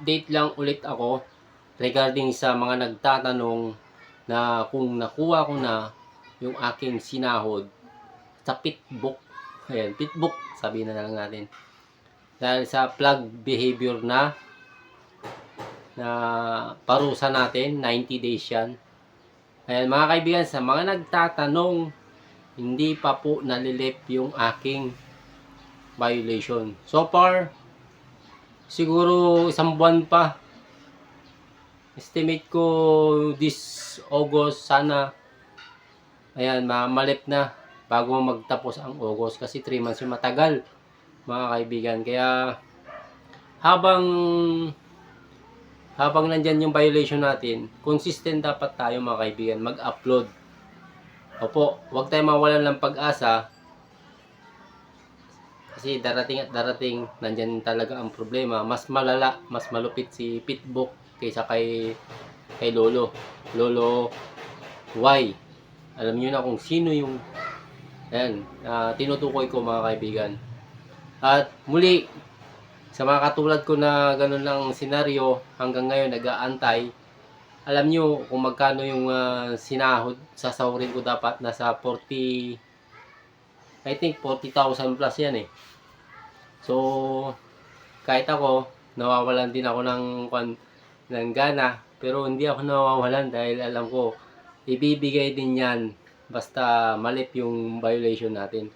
update lang ulit ako regarding sa mga nagtatanong na kung nakuha ko na yung aking sinahod sa pitbook. Ayan, pitbook, sabihin na lang natin. Dahil sa plug behavior na parusa natin, 90 days yan. Ayan mga kaibigan, sa mga nagtatanong, hindi pa po nalilip yung aking violation. So far, siguro isang buwan pa. Estimate ko this August sana. Ayan, malip na bago magtapos ang August. Kasi 3 months yung matagal mga kaibigan. Kaya habang nandyan yung violation natin, consistent dapat tayo mga kaibigan mag-upload. Opo, huwag tayo mawalan ng pag-asa. Kasi darating at darating, nandyan talaga ang problema. Mas malala, mas malupit si Pitbook kaysa kay Lolo Y. Alam niyo na kung sino yung tinutukoy ko mga kaibigan. At muli, sa mga katulad ko na ganun lang senaryo, hanggang ngayon nag-aantay, alam niyo kung magkano yung sinahod, sasahurin ko dapat nasa 40, I think 40,000 plus yan eh. So, kahit ako, nawawalan din ako ng gana, pero hindi ako nawawalan dahil alam ko, ibibigay din yan basta malip yung violation natin.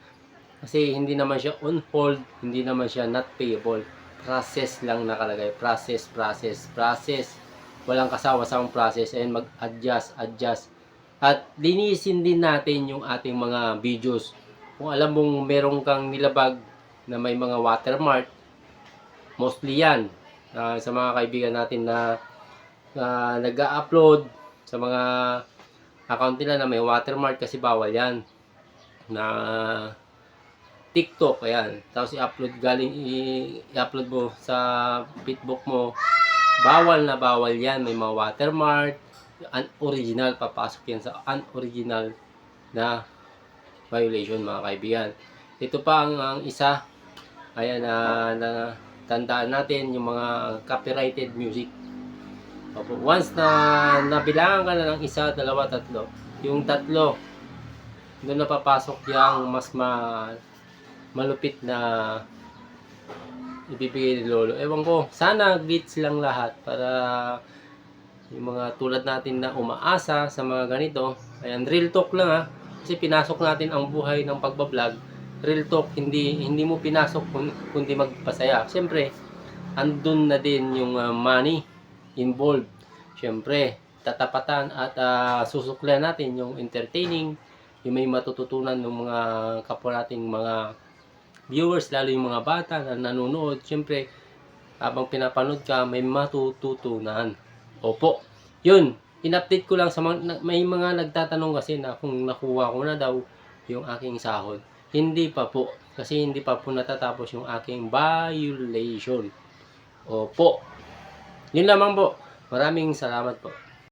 Kasi hindi naman siya on hold, hindi naman siya not payable. Process lang nakalagay. Process. Walang kasawasang process and mag-adjust. At linisin din natin yung ating mga videos. Kung alam mong meron kang nilabag na may mga watermark, mostly yan sa mga kaibigan natin na nag-upload sa mga account nila na may watermark, kasi bawal yan na TikTok, ayan. Tapos i-upload mo sa Pitbook mo. Bawal na bawal yan. May mga watermark. Unoriginal. Papasok yan sa unoriginal na violation mga kaibigan. Ito pa ang isa. Ayan, na tandaan natin yung mga copyrighted music. Once na nabilangan ka na ng isa, dalawa, tatlo. Yung tatlo, doon na papasok yung mas malupit na ibibigay ni Lolo. Ewan ko, sana gets lang lahat para yung mga tulad natin na umaasa sa mga ganito. Ayan, real talk lang ha. Kasi pinasok natin ang buhay ng pagbablog. Real talk, hindi mo pinasok kundi magpasaya. Siyempre, andun na din yung money involved. Siyempre, tatapatan at susuklian natin yung entertaining, yung may matututunan ng mga kapwa nating mga viewers, lalo yung mga bata na nanonood. Siyempre, habang pinapanood ka, may matututunan. Opo, yun, in-update ko lang sa may mga nagtatanong kasi na kung nakuha ko na daw yung aking sahod. Hindi pa po, kasi hindi pa po natatapos yung aking violation. Opo, yun lamang po. Maraming salamat po.